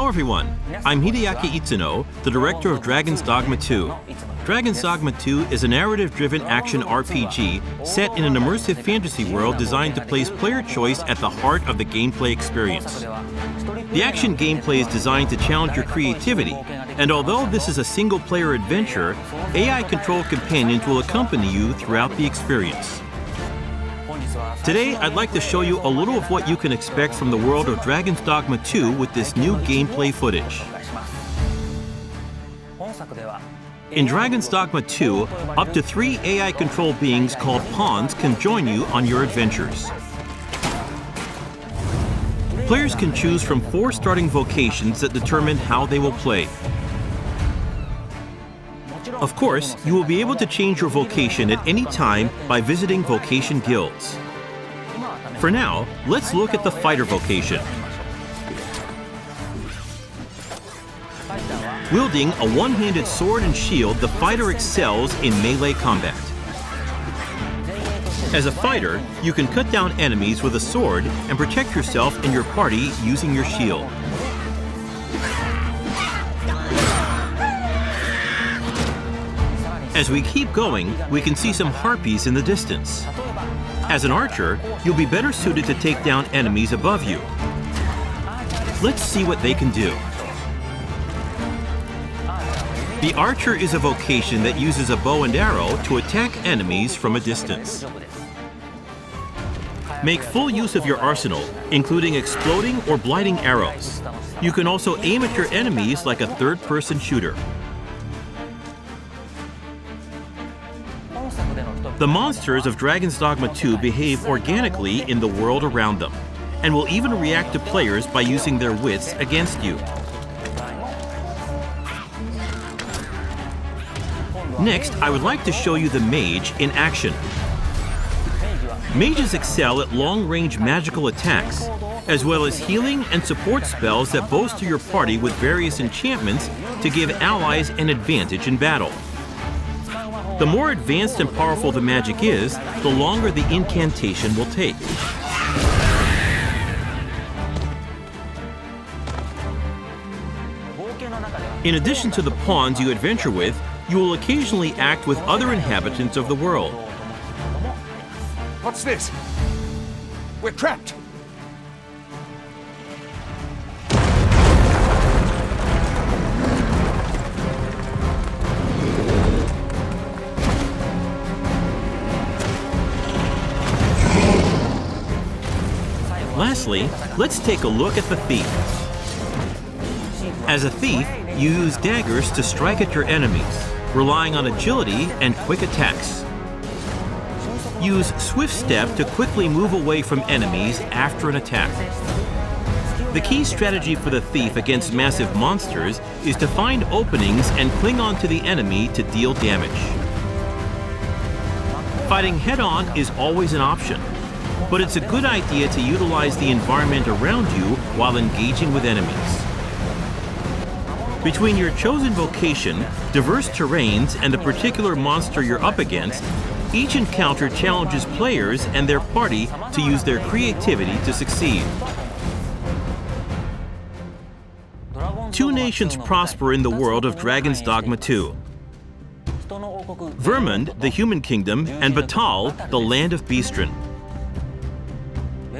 Hello everyone, I'm Hideaki Itsuno, the director of Dragon's Dogma 2. Dragon's Dogma 2 is a narrative-driven action RPG set in an immersive fantasy world designed to place player choice at the heart of the gameplay experience. The action gameplay is designed to challenge your creativity, and although this is a single-player adventure, AI-controlled companions will accompany you throughout the experience. Today, I'd like to show you a little of what you can expect from the world of Dragon's Dogma 2 with this new gameplay footage. In Dragon's Dogma 2, up to 3 AI-controlled beings called pawns can join you on your adventures. Players can choose from 4 starting vocations that determine how they will play. Of course, you will be able to change your vocation at any time by visiting vocation guilds. For now, let's look at the fighter vocation. Wielding a one-handed sword and shield, the fighter excels in melee combat. As a fighter, you can cut down enemies with a sword and protect yourself and your party using your shield. As we keep going, we can see some harpies in the distance. As an archer, you'll be better suited to take down enemies above you. Let's see what they can do. The archer is a vocation that uses a bow and arrow to attack enemies from a distance. Make full use of your arsenal, including exploding or blighting arrows. You can also aim at your enemies like a third-person shooter. The monsters of Dragon's Dogma 2 behave organically in the world around them, and will even react to players by using their wits against you. Next, I would like to show you the mage in action. Mages excel at long-range magical attacks, as well as healing and support spells that bolster your party with various enchantments to give allies an advantage in battle. The more advanced and powerful the magic is, the longer the incantation will take. In addition to the pawns you adventure with, you will occasionally act with other inhabitants of the world. What's this? We're trapped! Lastly, let's take a look at the thief. As a thief, you use daggers to strike at your enemies, relying on agility and quick attacks. Use Swift Step to quickly move away from enemies after an attack. The key strategy for the thief against massive monsters is to find openings and cling on to the enemy to deal damage. Fighting head-on is always an option, but it's a good idea to utilize the environment around you while engaging with enemies. Between your chosen vocation, diverse terrains, and the particular monster you're up against, each encounter challenges players and their party to use their creativity to succeed. 2 nations prosper in the world of Dragon's Dogma 2. Vermund, the human kingdom, and Batal, the land of Beastren.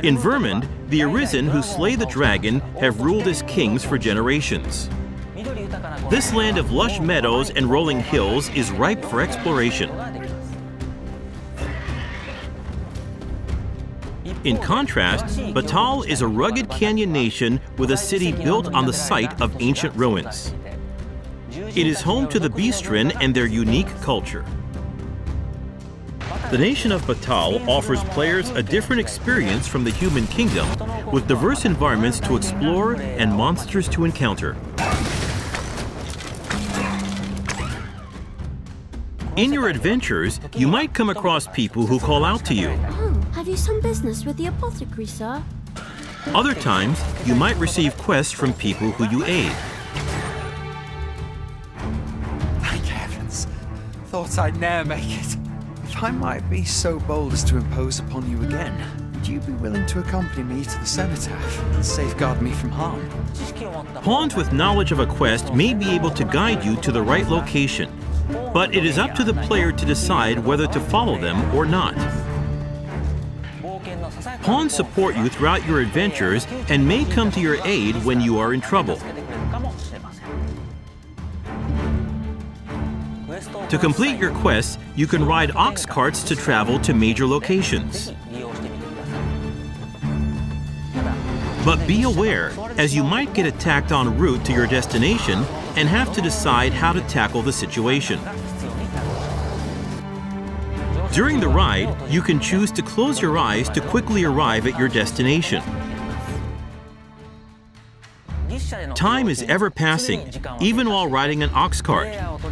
In Vermund, the Arisen who slay the dragon have ruled as kings for generations. This land of lush meadows and rolling hills is ripe for exploration. In contrast, Batal is a rugged canyon nation with a city built on the site of ancient ruins. It is home to the Beastren and their unique culture. The nation of Batal offers players a different experience from the human kingdom, with diverse environments to explore and monsters to encounter. In your adventures, you might come across people who call out to you. Oh, have you some business with the apothecary, sir? Other times, you might receive quests from people who you aid. Thank heavens. Thought I'd ne'er make it. If I might be so bold as to impose upon you again. Would you be willing to accompany me to the cenotaph and safeguard me from harm? Pawns with knowledge of a quest may be able to guide you to the right location, but it is up to the player to decide whether to follow them or not. Pawns support you throughout your adventures and may come to your aid when you are in trouble. To complete your quests, you can ride ox carts to travel to major locations. But be aware, as you might get attacked en route to your destination and have to decide how to tackle the situation. During the ride, you can choose to close your eyes to quickly arrive at your destination. Time is ever passing, even while riding an ox cart,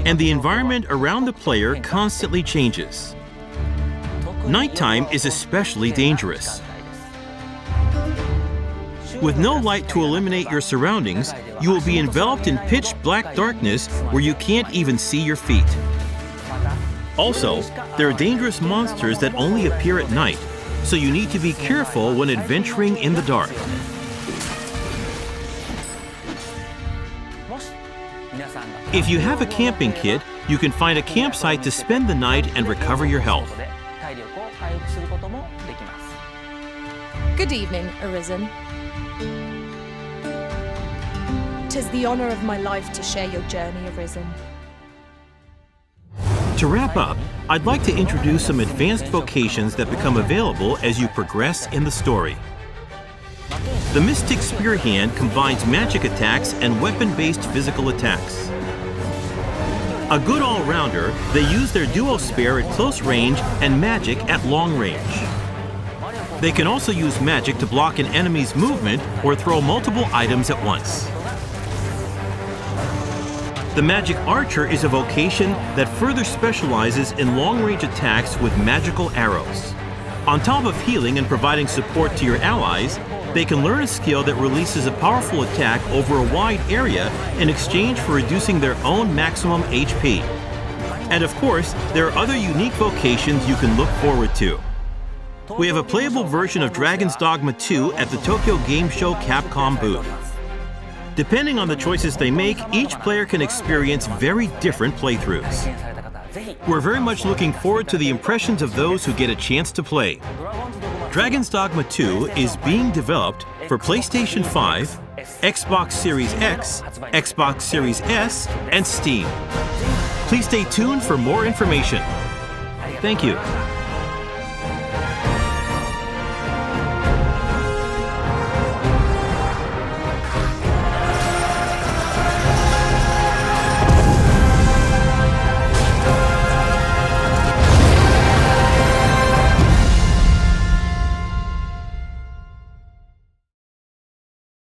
and the environment around the player constantly changes. Nighttime is especially dangerous. With no light to illuminate your surroundings, you will be enveloped in pitch black darkness where you can't even see your feet. Also, there are dangerous monsters that only appear at night, so you need to be careful when adventuring in the dark. If you have a camping kit, you can find a campsite to spend the night and recover your health. Good evening, Arisen. 'Tis the honor of my life to share your journey, Arisen. To wrap up, I'd like to introduce some advanced vocations that become available as you progress in the story. The Mystic Spear Hand combines magic attacks and weapon-based physical attacks. A good all-rounder, they use their duo spear at close range and magic at long range. They can also use magic to block an enemy's movement or throw multiple items at once. The Magic Archer is a vocation that further specializes in long-range attacks with magical arrows. On top of healing and providing support to your allies, they can learn a skill that releases a powerful attack over a wide area in exchange for reducing their own maximum HP. And of course, there are other unique vocations you can look forward to. We have a playable version of Dragon's Dogma 2 at the Tokyo Game Show Capcom booth. Depending on the choices they make, each player can experience very different playthroughs. We're very much looking forward to the impressions of those who get a chance to play. Dragon's Dogma 2 is being developed for PlayStation 5, Xbox Series X, Xbox Series S, and Steam. Please stay tuned for more information. Thank you.